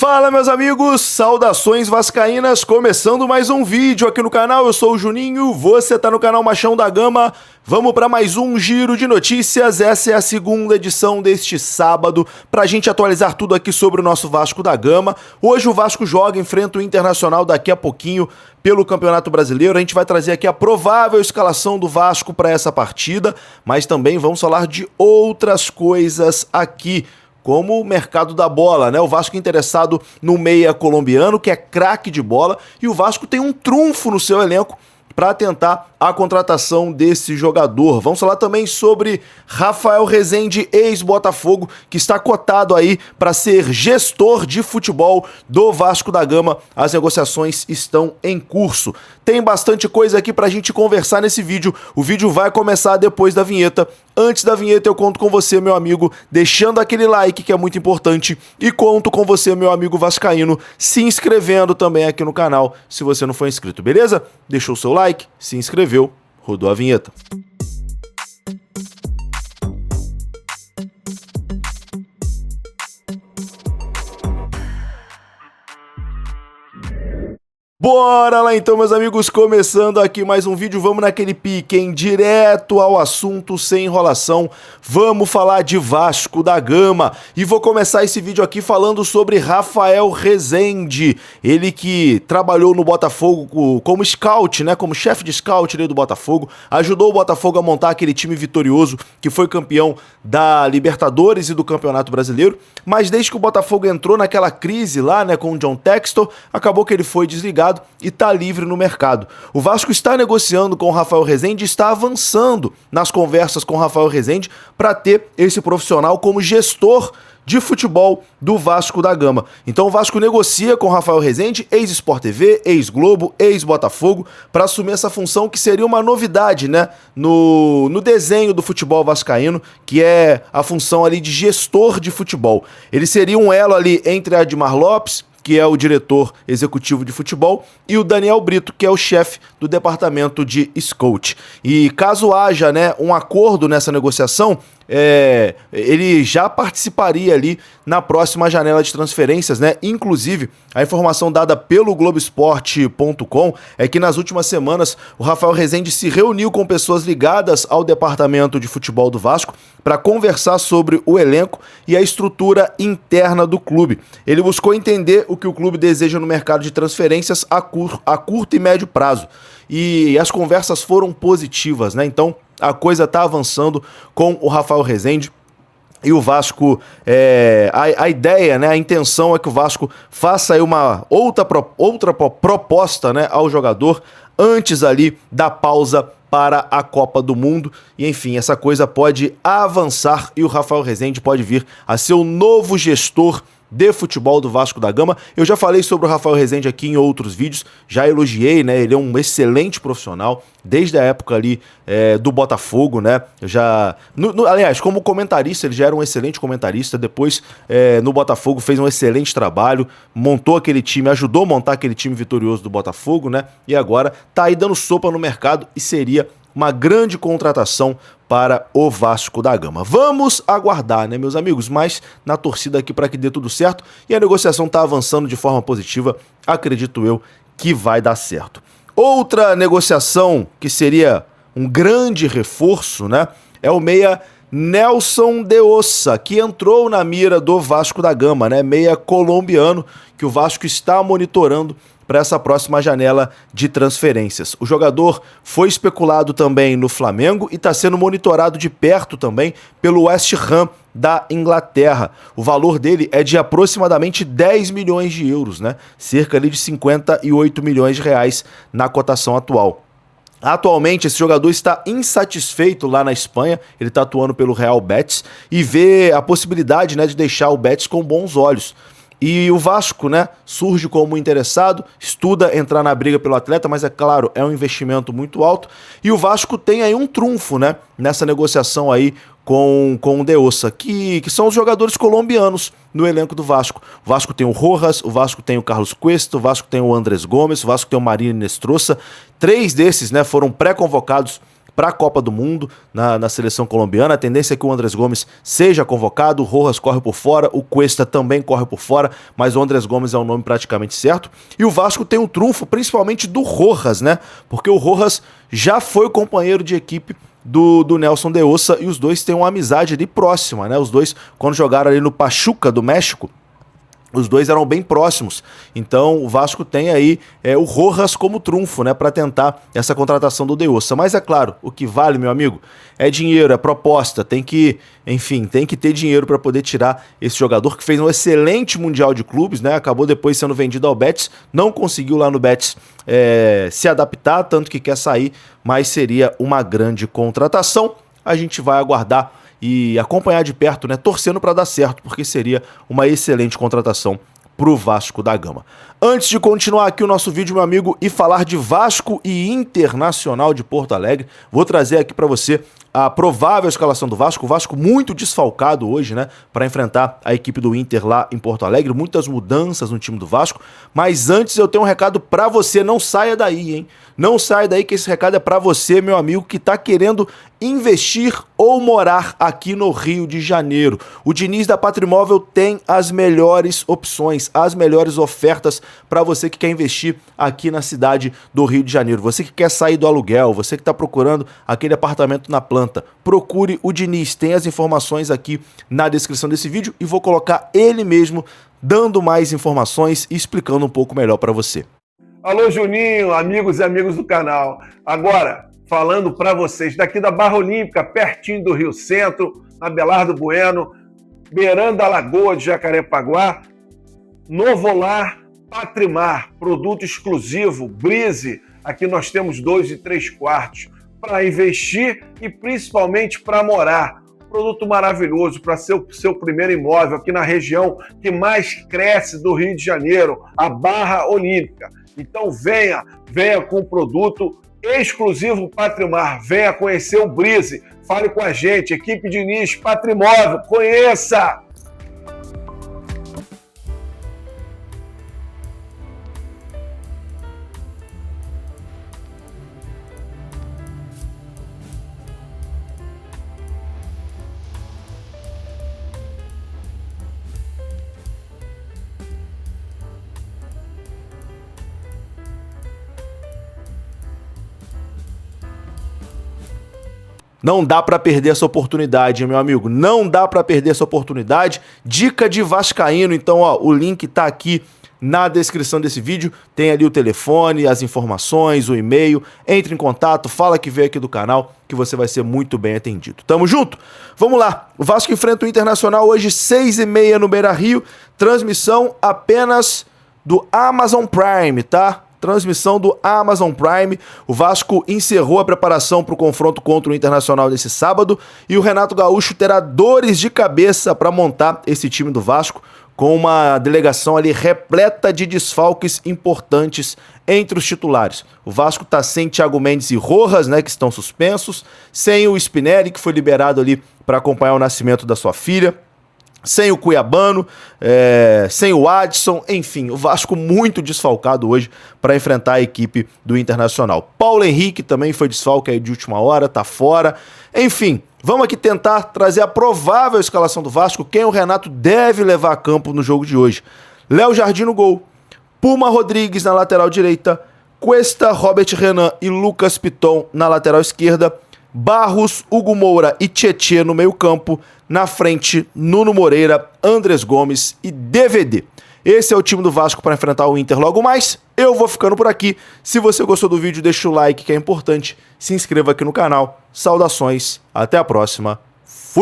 Fala, meus amigos, saudações vascaínas, começando mais um vídeo aqui no canal. Eu sou o Juninho, você tá no canal Machão da Gama. Vamos para mais um giro de notícias. Essa é a segunda edição deste sábado, pra gente atualizar tudo aqui sobre o nosso Vasco da Gama. Hoje o Vasco joga, enfrenta o Internacional daqui a pouquinho pelo Campeonato Brasileiro. A gente vai trazer aqui a provável escalação do Vasco para essa partida, mas também vamos falar de outras coisas aqui, como o mercado da bola, né? O Vasco interessado no meia colombiano, que é craque de bola, e o Vasco tem um trunfo no seu elenco para tentar a contratação desse jogador. Vamos falar também sobre Rafael Rezende, ex-Botafogo, que está cotado aí para ser gestor de futebol do Vasco da Gama. As negociações estão em curso. Tem bastante coisa aqui para a gente conversar nesse vídeo. O vídeo vai começar depois da vinheta. Antes da vinheta eu conto com você, meu amigo, deixando aquele like que é muito importante, e conto com você, meu amigo vascaíno, se inscrevendo também aqui no canal, se você não for inscrito, beleza? Deixou o seu like, se inscreveu, rodou a vinheta. Bora lá então, meus amigos, começando aqui mais um vídeo. Vamos naquele pique, hein? Direto ao assunto, sem enrolação. Vamos falar de Vasco da Gama. E vou começar esse vídeo aqui falando sobre Rafael Rezende. Ele que trabalhou no Botafogo como scout, né? Como chefe de scout ali do Botafogo. Ajudou o Botafogo a montar aquele time vitorioso que foi campeão da Libertadores e do Campeonato Brasileiro. Mas desde que o Botafogo entrou naquela crise lá, né, com o John Textor, acabou que ele foi desligado e está livre no mercado. O Vasco está negociando com o Rafael Rezende e está avançando nas conversas com o Rafael Rezende para ter esse profissional como gestor de futebol do Vasco da Gama. Então o Vasco negocia com o Rafael Rezende, ex-Sport TV, ex-Globo, ex-Botafogo, para assumir essa função que seria uma novidade, né, no desenho do futebol vascaíno, que é a função ali de gestor de futebol. Ele seria um elo ali entre Admar Lopes, que é o diretor executivo de futebol, e o Daniel Brito, que é o chefe do departamento de scout. E caso haja, né, um acordo nessa negociação, ele já participaria ali na próxima janela de transferências, né? Inclusive, a informação dada pelo Globoesporte.com é que nas últimas semanas o Rafael Rezende se reuniu com pessoas ligadas ao departamento de futebol do Vasco para conversar sobre o elenco e a estrutura interna do clube. Ele buscou entender o que o clube deseja no mercado de transferências a curto e médio prazo. E as conversas foram positivas, né? Então a coisa está avançando com o Rafael Rezende. E o Vasco, a ideia, né, a intenção é que o Vasco faça aí uma outra proposta, né, ao jogador antes ali da pausa para a Copa do Mundo. E enfim, essa coisa pode avançar e o Rafael Rezende pode vir a ser o novo gestor de futebol do Vasco da Gama. Eu já falei sobre o Rafael Rezende aqui em outros vídeos, já elogiei, né? Ele é um excelente profissional, desde a época ali do Botafogo, né? Aliás, como comentarista, ele já era um excelente comentarista. Depois, no Botafogo, fez um excelente trabalho, montou aquele time, ajudou a montar aquele time vitorioso do Botafogo, né? E agora tá aí dando sopa no mercado e seria uma grande contratação para o Vasco da Gama. Vamos aguardar, né, meus amigos? Mas na torcida aqui para que dê tudo certo, e a negociação está avançando de forma positiva, acredito eu que vai dar certo. Outra negociação que seria um grande reforço, né, é o meia Nelson de Ossa, que entrou na mira do Vasco da Gama, né, meia colombiano, que o Vasco está monitorando para essa próxima janela de transferências. O jogador foi especulado também no Flamengo e está sendo monitorado de perto também pelo West Ham da Inglaterra. O valor dele é de aproximadamente 10 milhões de euros, né? Cerca ali de 58 milhões de reais na cotação atual. Atualmente, esse jogador está insatisfeito lá na Espanha, ele está atuando pelo Real Betis e vê a possibilidade, né, de deixar o Betis com bons olhos. E o Vasco, né, surge como interessado, estuda entrar na briga pelo atleta, mas é claro, é um investimento muito alto. E o Vasco tem aí um trunfo, né, nessa negociação aí com o De Ossa, que são os jogadores colombianos no elenco do Vasco. O Vasco tem o Rojas, o Vasco tem o Carlos Cuesta, o Vasco tem o Andrés Gomes, o Vasco tem o Marino Nestrosa. 3 desses, né, foram pré-convocados para a Copa do Mundo na seleção colombiana. A tendência é que o Andrés Gomes seja convocado, o Rojas corre por fora, o Cuesta também corre por fora, mas o Andrés Gomes é um nome praticamente certo. E o Vasco tem um trunfo principalmente do Rojas, né? Porque o Rojas já foi companheiro de equipe do Nelson de Ossa e os dois têm uma amizade ali próxima, né? Os dois, quando jogaram ali no Pachuca do México, os dois eram bem próximos, então o Vasco tem aí o Rojas como trunfo, né, para tentar essa contratação do De Ossa. Mas é claro, o que vale, meu amigo, é dinheiro, é proposta, tem que ter dinheiro para poder tirar esse jogador que fez um excelente Mundial de Clubes, né, acabou depois sendo vendido ao Betis, não conseguiu lá no Betis se adaptar, tanto que quer sair, mas seria uma grande contratação. A gente vai aguardar e acompanhar de perto, né, torcendo para dar certo, porque seria uma excelente contratação pro Vasco da Gama. Antes de continuar aqui o nosso vídeo, meu amigo, e falar de Vasco e Internacional de Porto Alegre, vou trazer aqui para você a provável escalação do Vasco. O Vasco muito desfalcado hoje, né, para enfrentar a equipe do Inter lá em Porto Alegre, muitas mudanças no time do Vasco, mas antes eu tenho um recado para você, não saia daí, hein? Não saia daí que esse recado é para você, meu amigo, que tá querendo investir ou morar aqui no Rio de Janeiro. O Diniz da Patrimóvel tem as melhores opções, as melhores ofertas para você que quer investir aqui na cidade do Rio de Janeiro. Você que quer sair do aluguel, você que está procurando aquele apartamento na planta, procure o Diniz. Tem as informações aqui na descrição desse vídeo e vou colocar ele mesmo dando mais informações e explicando um pouco melhor para você. Alô, Juninho, amigos e amigas do canal. Agora, falando para vocês daqui da Barra Olímpica, pertinho do Rio Centro, na Belardo Bueno, beirando a Lagoa de Jacarepaguá, Novo Lar Patrimar, produto exclusivo, Brise. Aqui nós temos 2 e 3 quartos para investir e principalmente para morar. Produto maravilhoso para ser o seu primeiro imóvel aqui na região que mais cresce do Rio de Janeiro, a Barra Olímpica. Então venha com o produto exclusivo Patrimar, venha conhecer o Brise, fale com a gente, equipe Diniz Patrimóvel, conheça! Não dá pra perder essa oportunidade, meu amigo. Não dá pra perder essa oportunidade. Dica de vascaíno. Então, ó, o link tá aqui na descrição desse vídeo. Tem ali o telefone, as informações, o e-mail. Entre em contato, fala que veio aqui do canal, que você vai ser muito bem atendido. Tamo junto? Vamos lá. O Vasco enfrenta o Internacional hoje, 6h30 no Beira-Rio. Transmissão apenas do Amazon Prime, tá? Transmissão do Amazon Prime. O Vasco encerrou a preparação para o confronto contra o Internacional nesse sábado e o Renato Gaúcho terá dores de cabeça para montar esse time do Vasco com uma delegação ali repleta de desfalques importantes entre os titulares. O Vasco tá sem Thiago Mendes e Rojas, né, que estão suspensos, sem o Spinelli, que foi liberado ali para acompanhar o nascimento da sua filha, sem o Cuiabano, sem o Adson, enfim, o Vasco muito desfalcado hoje para enfrentar a equipe do Internacional. Paulo Henrique também foi desfalque aí de última hora, tá fora. Enfim, vamos aqui tentar trazer a provável escalação do Vasco, quem o Renato deve levar a campo no jogo de hoje. Léo Jardim no gol, Puma Rodrigues na lateral direita, Cuesta, Robert Renan e Lucas Piton na lateral esquerda, Barros, Hugo Moura e Tietê no meio campo, na frente Nuno Moreira, Andrés Gomes e DVD. Esse é o time do Vasco para enfrentar o Inter logo mais. Eu vou ficando por aqui. Se você gostou do vídeo, deixa o like que é importante. Se inscreva aqui no canal. Saudações, até a próxima. Fui!